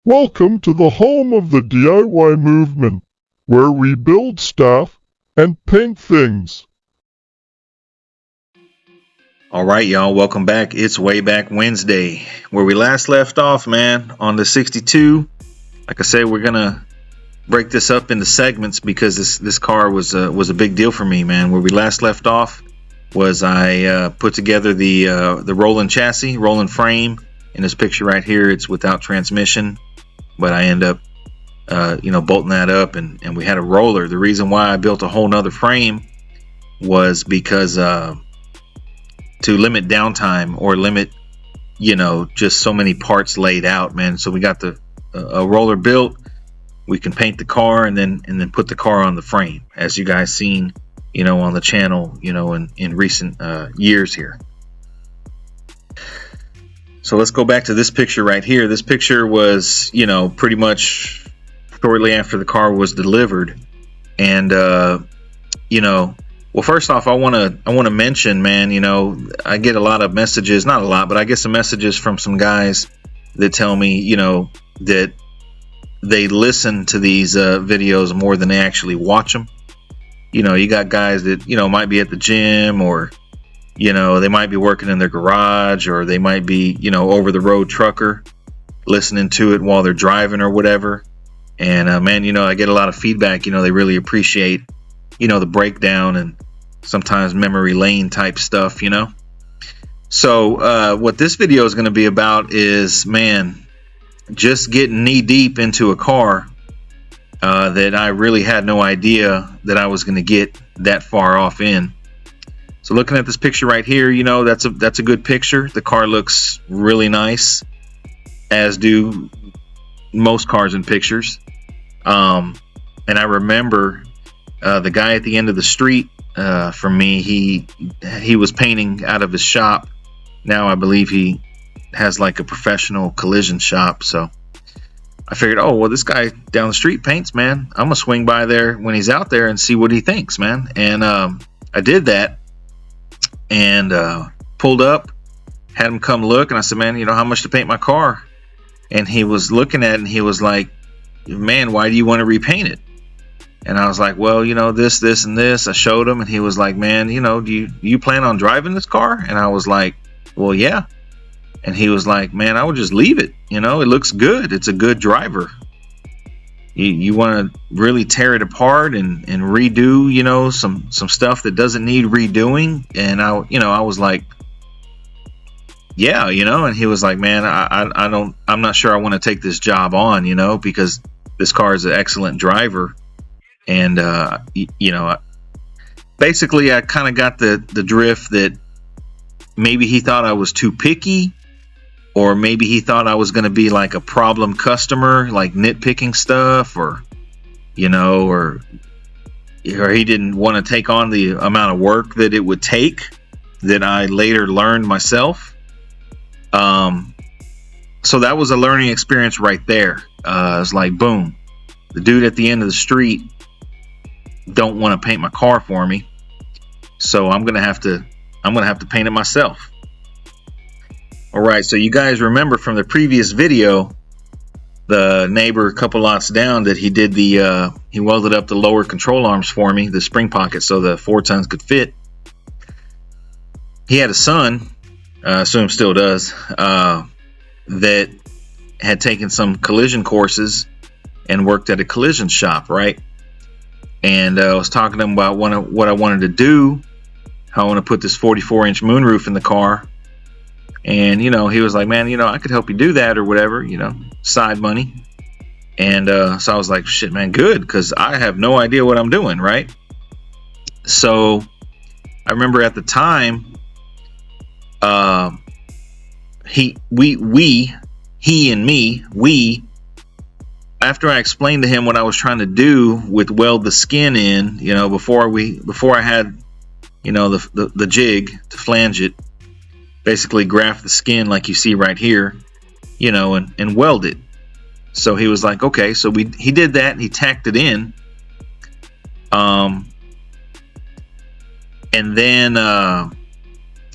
Welcome to the home of the DIY movement, where we build stuff and paint things. All right, y'all, welcome back. It's Way Back Wednesday, where we last left off, man, on the 62. Like I said, we're gonna break this up into segments because this car was a big deal for me, man. Where we last left off was I put together the rolling chassis, rolling frame. In this picture right here, it's without transmission, but I end up bolting that up, and we had a roller. The reason why I built a whole nother frame was because to limit downtime or limit just so many parts laid out, man. So we got a roller built. We can paint the car and then put the car on the frame, as you guys seen on the channel in recent years here. So let's go back to this picture right here. This picture was pretty much shortly after the car was delivered. And well, first off, I want to mention, man, I get a lot of messages, not a lot, but I get some messages from some guys that tell me, that they listen to these videos more than they actually watch them. You got guys that, might be at the gym, or, they might be working in their garage, or they might be, over the road trucker listening to it while they're driving or whatever. And man, I get a lot of feedback. They really appreciate the breakdown and sometimes memory lane type stuff. So what this video is going to be about is, man, just getting knee deep into a car that I really had no idea that I was going to get that far off in. So looking at this picture right here, that's a good picture. The car looks really nice, as do most cars in pictures. And I remember the guy at the end of the street from me, he was painting out of his shop. Now I believe he has like a professional collision shop. So I figured, oh, well, this guy down the street paints, man. I'm gonna swing by there when he's out there and see what he thinks, man. And I did that and pulled up, had him come look, and I said, man, how much to paint my car? And he was looking at it and he was like, man, why do you want to repaint it? And I was like, well, this and this. I showed him, and he was like, man, do you plan on driving this car? And I was like, well, yeah. And he was like, man, I would just leave it. It looks good. It's a good driver. You want to really tear it apart and redo, some stuff that doesn't need redoing. And I was like, yeah, and he was like, man, I'm not sure I want to take this job on, because this car is an excellent driver. And basically I kind of got the drift that maybe he thought I was too picky, or maybe he thought I was going to be like a problem customer, like nitpicking stuff, or or he didn't want to take on the amount of work that it would take that I later learned myself. So that was a learning experience right there. It's like, boom, the dude at the end of the street don't want to paint my car for me, so I'm gonna have to paint it myself. All right, so you guys remember from the previous video, the neighbor a couple lots down, that he did he welded up the lower control arms for me, the spring pocket, so the 4 tons could fit. He had a son, I assume still does, that had taken some collision courses and worked at a collision shop, right? And I was talking to him about what I wanted to do, how I want to put this 44-inch moonroof in the car. And, he was like, man, I could help you do that or whatever, side money. And so I was like, shit, man, good, because I have no idea what I'm doing, right? So I remember at the time, he and me, after I explained to him what I was trying to do with weld the skin in, before I had, the jig to flange it, basically graft the skin like you see right here, and weld it. So he was like, okay, so he did that and he tacked it in. And then I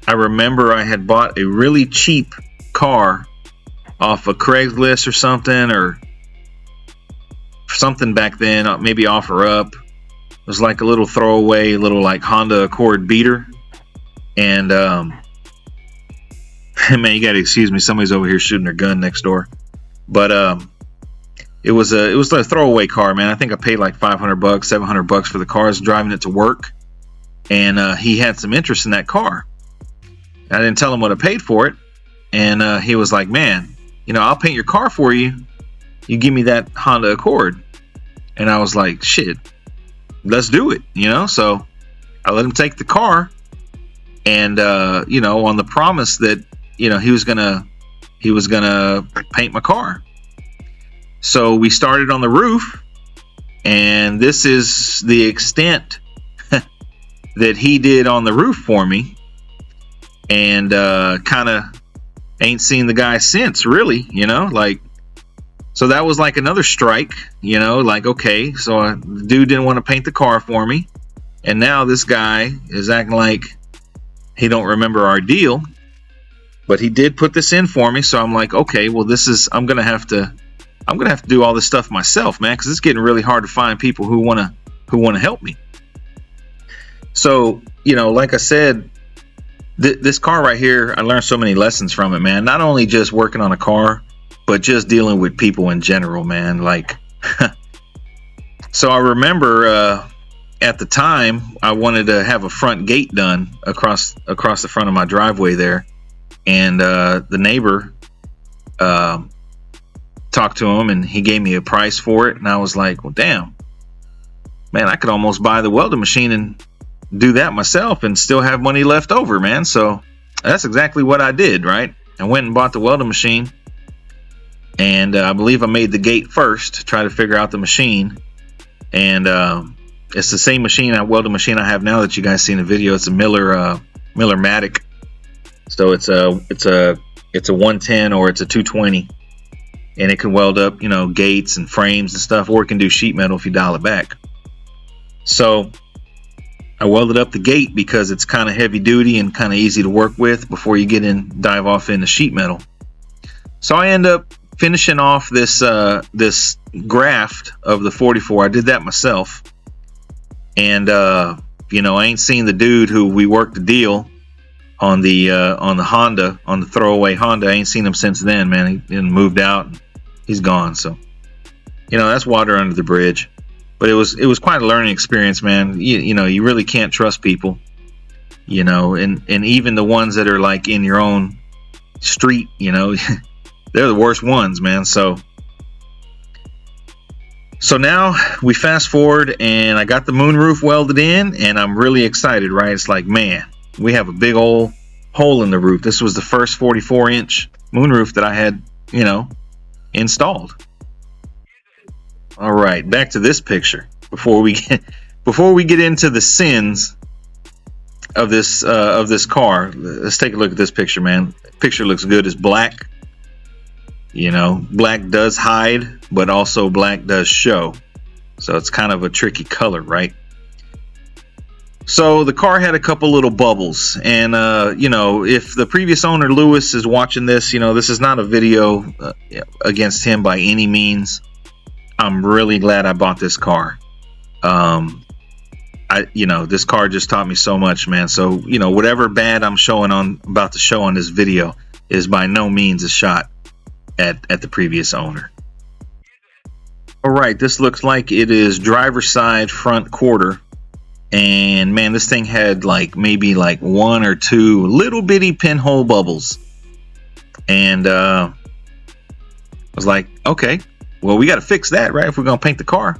remember I had bought a really cheap car off of Craigslist or something, or something back then, maybe OfferUp. It was like a little throwaway, little like Honda Accord beater. And man, you gotta excuse me, somebody's over here shooting their gun next door. But it was a throwaway car, man. I think I paid like $500, $700 for the car. I was driving it to work, and he had some interest in that car. I didn't tell him what I paid for it, and he was like, man, you know, I'll paint your car for you. You give me that Honda Accord. And I was like, shit, let's do it, you know. So I let him take the car, and you know, on the promise that, you know, he was gonna paint my car. So we started on the roof, and this is the extent that he did on the roof for me. And kind of ain't seen the guy since, really, you know. Like, so that was like another strike, you know. Like, okay, so the dude didn't want to paint the car for me, and now this guy is acting like he don't remember our deal, but he did put this in for me. So I'm like, okay, well, this is, I'm gonna have to do all this stuff myself, man, because it's getting really hard to find people who wanna help me. So, you know, like I said, this car right here, I learned so many lessons from it, man. Not only just working on a car, but just dealing with people in general, man. Like, so I remember at the time I wanted to have a front gate done across the front of my driveway there, and the neighbor talked to him, and he gave me a price for it, and I was like, well, damn, man, I could almost buy the welding machine and do that myself and still have money left over, man. So that's exactly what I did, right? I went and bought the welding machine, and I believe I made the gate first to try to figure out the machine. And it's the same welding machine I have now that you guys see in the video. It's a Miller-Matic. So it's a 110 or it's a 220, and it can weld up, you know, gates and frames and stuff, or it can do sheet metal if you dial it back. So I welded up the gate because it's kind of heavy duty and kind of easy to work with before you dive off into sheet metal. So I end up finishing off this graft of the 44. I did that myself, and you know, I ain't seen the dude who we worked the deal on the Honda, on the throwaway Honda. I ain't seen him since then, man. He moved out. He's gone. So, you know, that's water under the bridge. But it was quite a learning experience, man. You know, you really can't trust people, you know, and even the ones that are like in your own street, you know, they're the worst ones, man. So now we fast forward, and I got the moonroof welded in, and I'm really excited, right? It's like, man, we have a big old hole in the roof. This was the first 44-inch moonroof that I had, you know, installed. All right, back to this picture. Before we get into the sins of this car, let's take a look at this picture, man. Picture looks good. It's black. You know, black does hide, but also black does show. So it's kind of a tricky color, right? So the car had a couple little bubbles, and you know, if the previous owner Lewis is watching this, you know, this is not a video against him by any means. I'm really glad I bought this car. You know, this car just taught me so much, man. So, you know, whatever bad I'm about to show on this video is by no means a shot at the previous owner. All right, this looks like it is driver's side front quarter, and man, this thing had like maybe like 1 or 2 little bitty pinhole bubbles, and I was like, okay, well, we got to fix that, right, if we're gonna paint the car.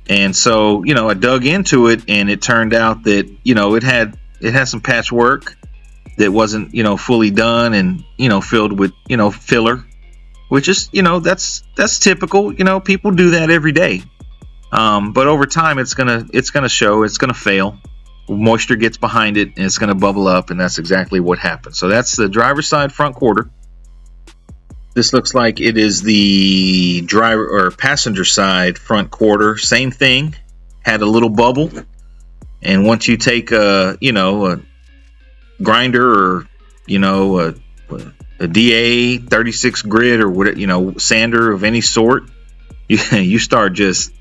And so, you know, I dug into it, and it turned out that, you know, it had some patchwork that wasn't, you know, fully done, and, you know, filled with, you know, filler, which is, you know, that's typical. You know, people do that every day. But over time, it's gonna show. It's gonna fail. Moisture gets behind it, and it's gonna bubble up, and that's exactly what happened. So that's the driver's side front quarter. This looks like it is the driver or passenger side front quarter. Same thing, had a little bubble, and once you take a, you know, a grinder, or, you know, a DA 36 grit or what, you know, sander of any sort, you start just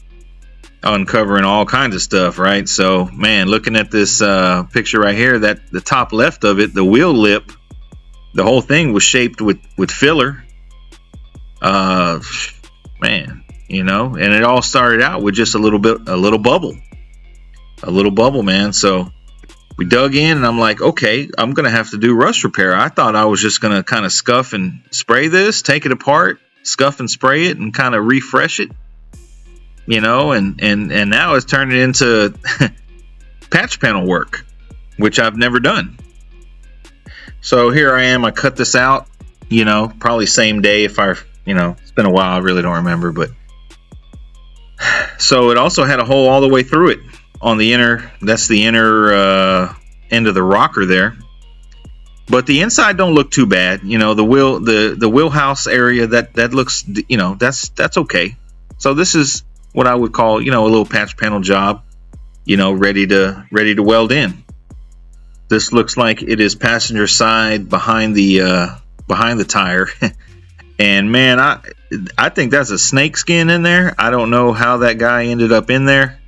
uncovering all kinds of stuff, right? So, man, looking at this picture right here, that the top left of it, the wheel lip, the whole thing was shaped with filler. Man, you know, and it all started out with just a little bubble, man. So we dug in, and I'm like, okay, I'm gonna have to do rust repair. I thought I was just gonna kind of scuff and spray this, take it apart, scuff and spray it, and kind of refresh it, you know. And now it's turning into patch panel work, which I've never done. So here I am. I cut this out, you know, probably same day. If I, you know, it's been a while, I really don't remember. But so it also had a hole all the way through it on the inner, that's the inner end of the rocker there. But the inside don't look too bad, you know. The wheelhouse area, that looks, you know, that's okay. So this is what I would call, you know, a little patch panel job, you know, ready to weld in. This looks like it is passenger side behind the tire. And man, I think that's a snake skin in there. I don't know how that guy ended up in there.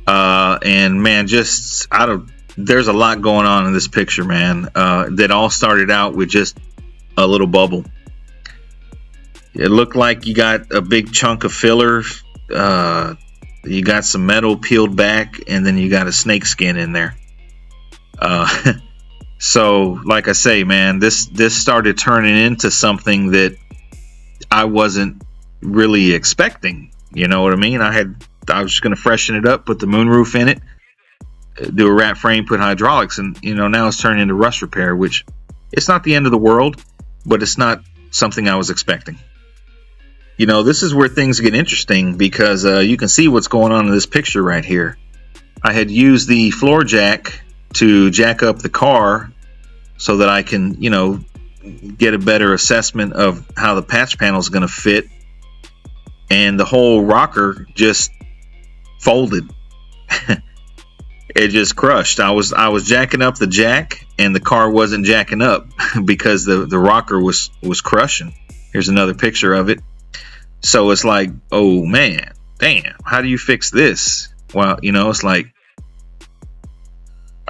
And man, just there's a lot going on in this picture, man. That all started out with just a little bubble. It looked like you got a big chunk of filler. You got some metal peeled back, and then you got a snake skin in there. So like I say, man, this started turning into something that I wasn't really expecting. You know what I mean? I was just going to freshen it up, put the moonroof in it, do a wrap frame, put hydraulics, and, you know, now it's turning into rust repair, which it's not the end of the world, but it's not something I was expecting. You know, this is where things get interesting, because you can see what's going on in this picture right here. I had used the floor jack to jack up the car so that I can, you know, get a better assessment of how the patch panel is going to fit. And the whole rocker just folded. It just crushed. I was jacking up the jack, and the car wasn't jacking up because the rocker was crushing. Here's another picture of it. So it's like, oh man, damn, how do you fix this? Well, you know, it's like,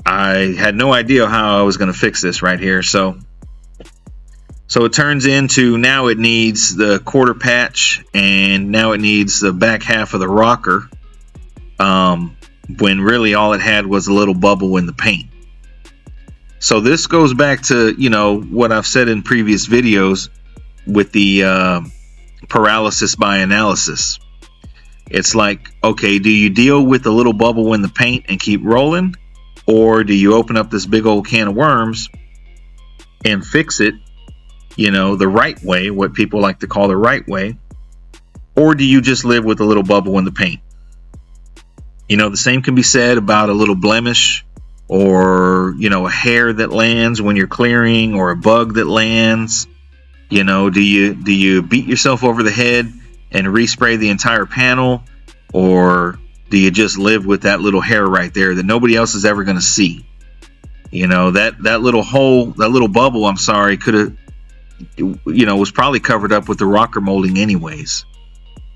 I had no idea how I was going to fix this right here. So it turns into, now it needs the quarter patch, and now it needs the back half of the rocker, when really all it had was a little bubble in the paint. So this goes back to, you know, what I've said in previous videos with the paralysis by analysis. It's like, okay, do you deal with the little bubble in the paint and keep rolling? Or do you open up this big old can of worms and fix it, you know, the right way, what people like to call the right way? Or do you just live with a little bubble in the paint? You know, the same can be said about a little blemish, or, you know, a hair that lands when you're clearing, or a bug that lands. You know, do you beat yourself over the head and respray the entire panel, or do you just live with that little hair right there that nobody else is ever going to see? You know, that little hole, that little bubble, I'm sorry, could have, you know, was probably covered up with the rocker molding anyways.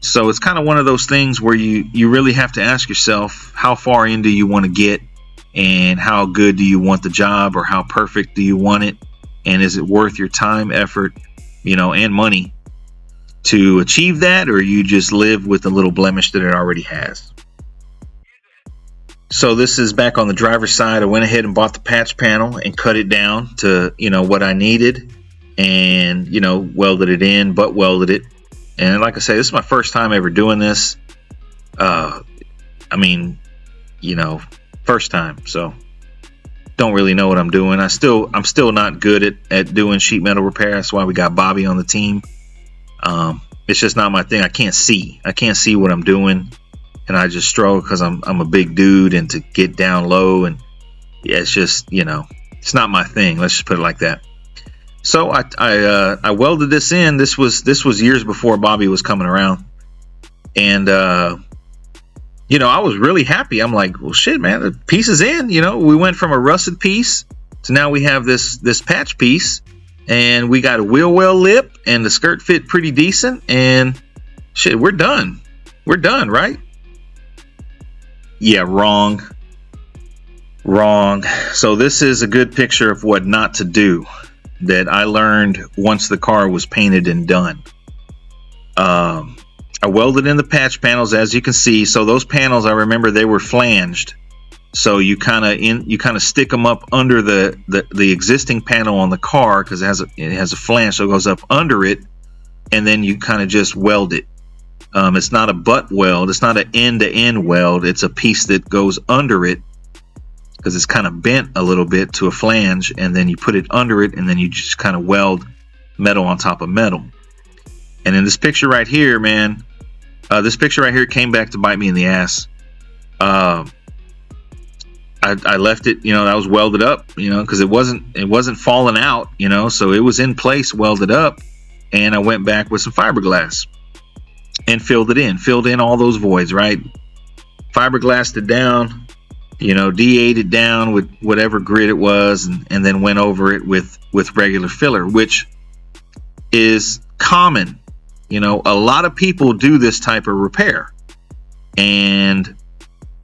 So it's kind of one of those things where you really have to ask yourself, how far in do you want to get, and how good do you want the job, or how perfect do you want it, and is it worth your time, effort, you know, and money to achieve that, or you just live with the little blemish that it already has. So this is back on the driver's side. I went ahead and bought the patch panel and cut it down to, you know, what I needed, and, you know, welded it in, butt welded it. And like I say, this is my first time ever doing this. I mean, you know, first time, so don't really know what I'm doing. I'm still not good at doing sheet metal repair. That's why we got Bobby on the team. It's just not my thing. I can't see what I'm doing, and I just struggle because I'm a big dude, and to get down low, and yeah, it's just, you know, it's not my thing. Let's just put it like that. So I welded this in. This was years before Bobby was coming around, and you know, I was really happy. I'm like, well, shit, man, the piece is in. You know, we went from a rusted piece to now we have this patch piece, and we got a wheel well lip, and the skirt fit pretty decent, and shit, we're done. We're done, right? Yeah, wrong. Wrong. So this is a good picture of what not to do that I learned once the car was painted and done. I welded in the patch panels, as you can see. So those panels, I remember they were flanged. So you kind of stick them up under the existing panel on the car, because it has a flange, so it goes up under it, and then you kind of just weld it. It's not a butt weld. It's not an end-to-end weld. It's a piece that goes under it, because it's kind of bent a little bit to a flange, and then you put it under it, and then you just kind of weld metal on top of metal. And in this picture right here, man, this picture right here came back to bite me in the ass. I left it, that was welded up, because it wasn't falling out, so it was in place, welded up, and I went back with some fiberglass and filled in all those voids, right? Fiberglassed it down, D8'd it down with whatever grit it was, and then went over it with regular filler, which is common. A lot of people do this type of repair, and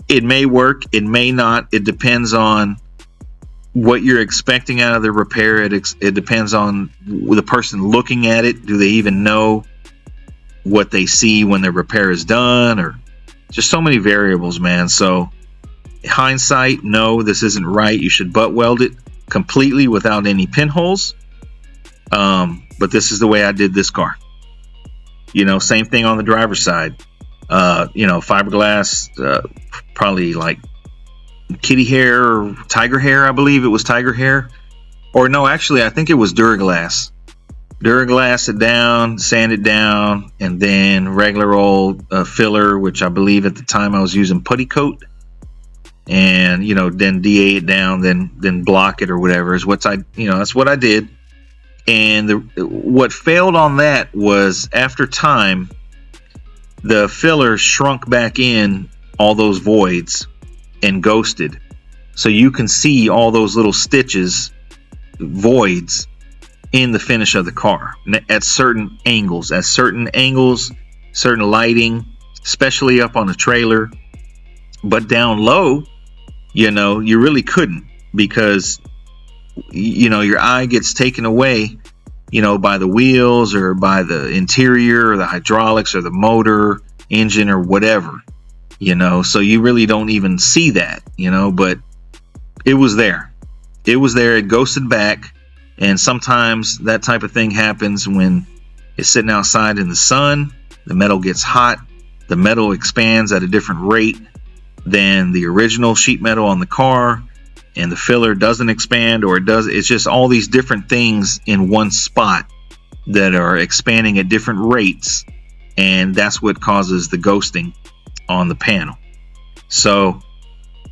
it may work, it may not. It depends on what you're expecting out of the repair. It depends on the person looking at it. Do they even know what they see when the repair is done? Or just so many variables, man. So hindsight, no, this isn't right. You should butt weld it completely without any pinholes. But this is the way I did this car. Same thing on the driver's side. Fiberglass, probably like kitty hair or tiger hair. I believe it was tiger hair. Or no, actually, I think it was Duraglass. Duraglass it down, sand it down, and then regular old filler, which I believe at the time I was using putty coat. And, then DA it down, then block it or whatever is that's what I did. And what failed on that was, after time, the filler shrunk back in all those voids and ghosted. So you can see all those little stitches, voids, in the finish of the car at certain angles, certain lighting, especially up on the trailer. But down low, you really couldn't, because your eye gets taken away, by the wheels or by the interior or the hydraulics or the motor, engine, or whatever, so you really don't even see that, but it was there. It ghosted back. And sometimes that type of thing happens when it's sitting outside in the sun. The metal gets hot. The metal expands at a different rate than the original sheet metal on the car, and the filler doesn't expand, or it does. It's just all these different things in one spot that are expanding at different rates, and that's what causes the ghosting on the panel. So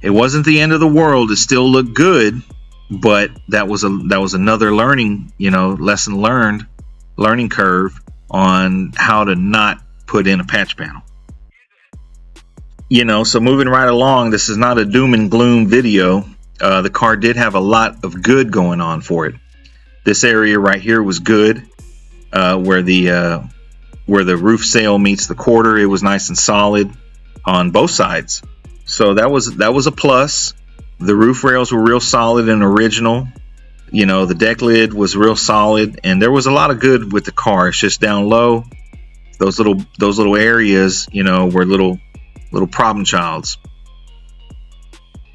it wasn't the end of the world. It still looked good, but that was another learning, learning curve on how to not put in a patch panel. So moving right along, this is not a doom and gloom video. The car did have a lot of good going on for it. This area right here was good, where the roof sail meets the quarter. It was nice and solid on both sides, so that was a plus. The roof rails were real solid and original. The deck lid was real solid, and there was a lot of good with the car. It's just down low, those little areas, were little problem childs.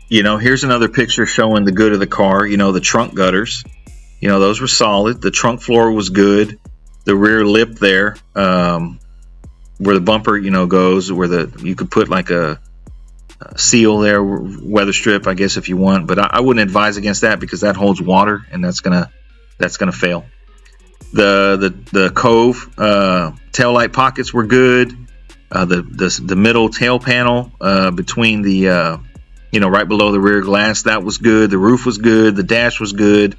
Here's another picture showing the good of the car. The trunk gutters, those were solid. The trunk floor was good. The rear lip there, where the bumper, goes, where you could put like a seal there, weather strip, I guess, if you want, but I wouldn't advise against that, because that holds water, and that's gonna fail. The cove tail light pockets were good. The middle tail panel between the right below the rear glass, that was good. The roof was good. The dash was good.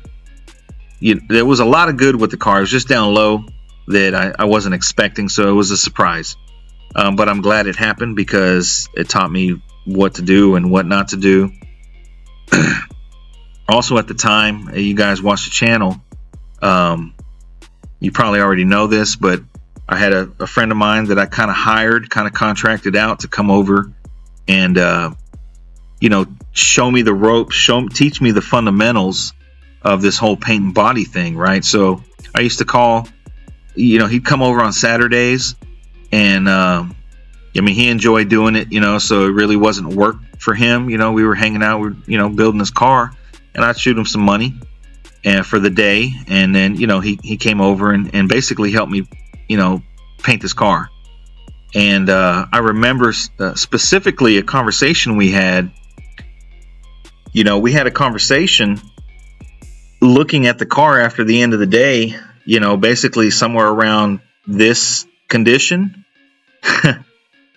There was a lot of good with the car. It was just down low that I wasn't expecting, so it was a surprise. But I'm glad it happened, because it taught me what to do and what not to do. Also, at the time you guys watched the channel, You probably already know this, but I had a friend of mine that I kind of hired, kind of contracted out to come over and, show me the ropes, teach me the fundamentals of this whole paint and body thing, right? So I used to call, he'd come over on Saturdays, and he enjoyed doing it, so it really wasn't work for him. We were hanging out, we were, building his car, and I'd shoot him some money and for the day, and then he came over and basically helped me paint this car. And I remember specifically a conversation we had. We had a conversation looking at the car after the end of the day, basically somewhere around this condition.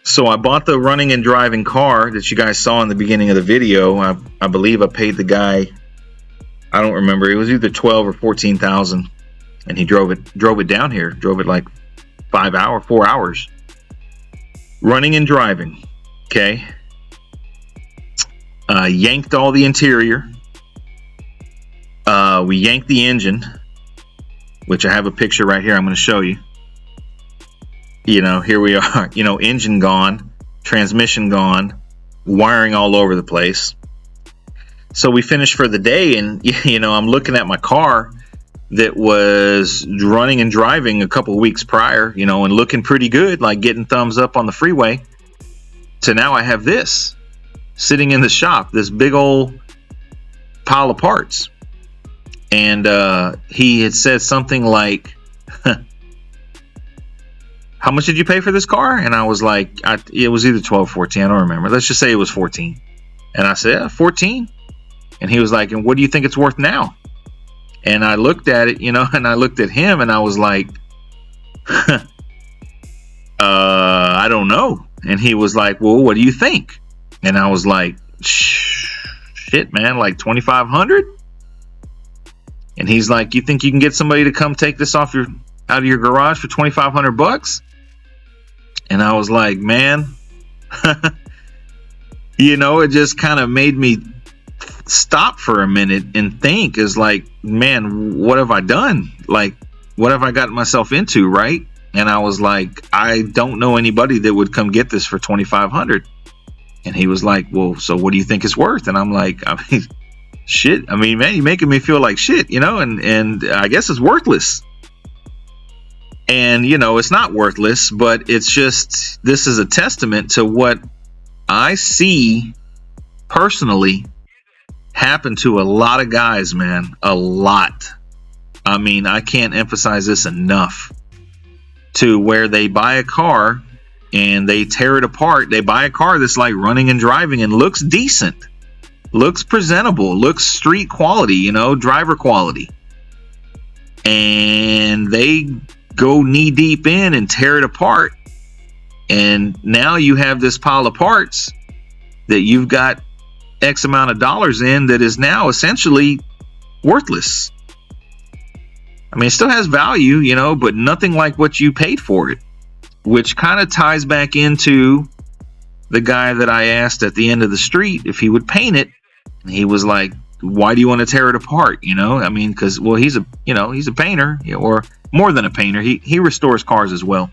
So I bought the running and driving car that you guys saw in the beginning of the video. I believe I paid the guy, I don't remember, it was either 12 or 14,000, and he drove it down here, drove it like 4 hours. Running and driving, okay? Yanked all the interior. We yanked the engine, which I have a picture right here I'm going to show you. Here we are, engine gone, transmission gone, wiring all over the place. So we finished for the day, and I'm looking at my car that was running and driving a couple of weeks prior, and looking pretty good, like getting thumbs up on the freeway. So now I have this sitting in the shop, this big old pile of parts. And he had said something like, how much did you pay for this car? And I was like, it was either 12 or 14, I don't remember. Let's just say it was 14. And I said, 14? And he was like, and what do you think it's worth now? And I looked at it, and I looked at him, and I was like, I don't know. And he was like, well, what do you think? And I was like, shit, man, like 2,500? And he's like, you think you can get somebody to come take this out of your garage for 2,500 bucks? And I was like, man, it just kind of made me stop for a minute and think, is like, man, what have I done? Like, what have I gotten myself into, right? And I was like, I don't know anybody that would come get this for 2,500. And he was like, well, so what do you think it's worth? And I'm like, shit. Man, you're making me feel like shit, and I guess it's worthless. And, it's not worthless, but it's just, this is a testament to what I see personally happen to a lot of guys, man. A lot. I can't emphasize this enough. To where they buy a car and they tear it apart. They buy a car that's like running and driving and looks decent, looks presentable, looks street quality, driver quality. And they go knee deep in and tear it apart. And now you have this pile of parts that you've got X amount of dollars in that is now essentially worthless. It still has value, but nothing like what you paid for it, which kind of ties back into the guy that I asked at the end of the street if he would paint it. And he was like, why do you want to tear it apart? Because, well, he's a painter, or more than a painter. He restores cars as well.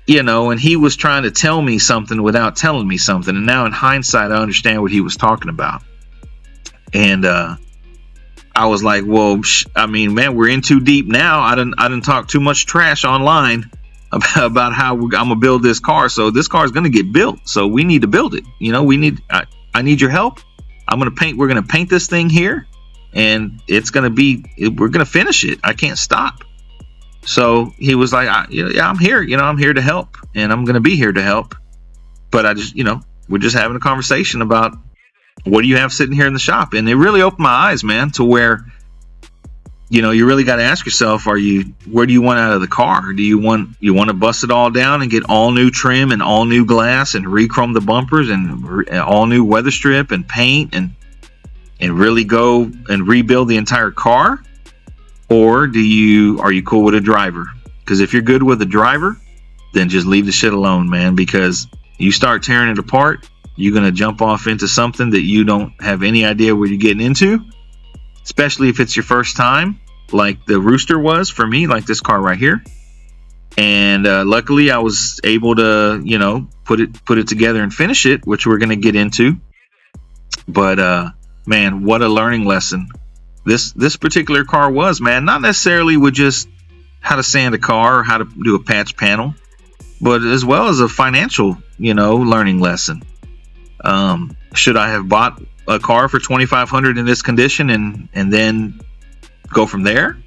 And he was trying to tell me something without telling me something. And now in hindsight, I understand what he was talking about. And I was like, well, man, we're in too deep now. I didn't talk too much trash online about how I'm gonna build this car. So this car is gonna get built. So we need to build it. I need your help. We're gonna paint this thing here, and we're gonna finish it. I can't stop. So he was like, yeah, I'm here. I'm here to help, and I'm gonna be here to help. But I just, we're just having a conversation about, what do you have sitting here in the shop? And it really opened my eyes, man, to where, you really got to ask yourself, where do you want out of the car? Do you want to bust it all down and get all new trim and all new glass and re-chrome the bumpers and all new weather strip and paint and really go and rebuild the entire car? Or are you cool with a driver? Because if you're good with a driver, then just leave the shit alone, man, because you start tearing it apart, you're going to jump off into something that you don't have any idea what you're getting into, especially if it's your first time. like the Rooster was for me, like this car right here. And luckily I was able to, you know, put it together and finish it, which we're going to get into. But man, what a learning lesson this particular car was, man. Not necessarily with just how to sand a car or how to do a patch panel, but as well as a financial, you know, learning lesson. Should I have bought a car for $2,500 in this condition and then go from there?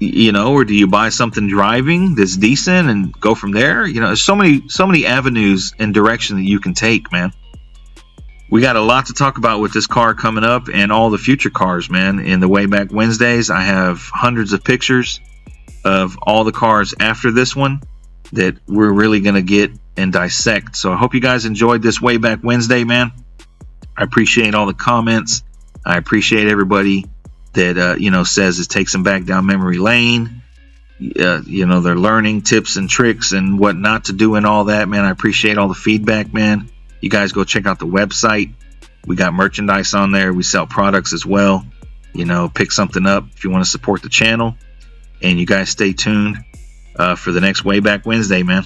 You know, or do you buy something driving that's decent and go from there? You know, there's so many avenues and direction that you can take, man. We got a lot to talk about with this car coming up and all the future cars, man. In the Wayback Wednesdays, I have hundreds of pictures of all the cars after this one that we're really going to get and dissect. So I hope you guys enjoyed this Wayback Wednesday, man. I appreciate all the comments. I appreciate everybody that you know, says it takes them back down memory lane. You know, they're learning tips and tricks and what not to do and all that, man. I appreciate all the feedback, man. You guys go check out the website. We got merchandise on there. We sell products as well. You know, pick something up if you want to support the channel. And you guys stay tuned for the next Wayback Wednesday, man.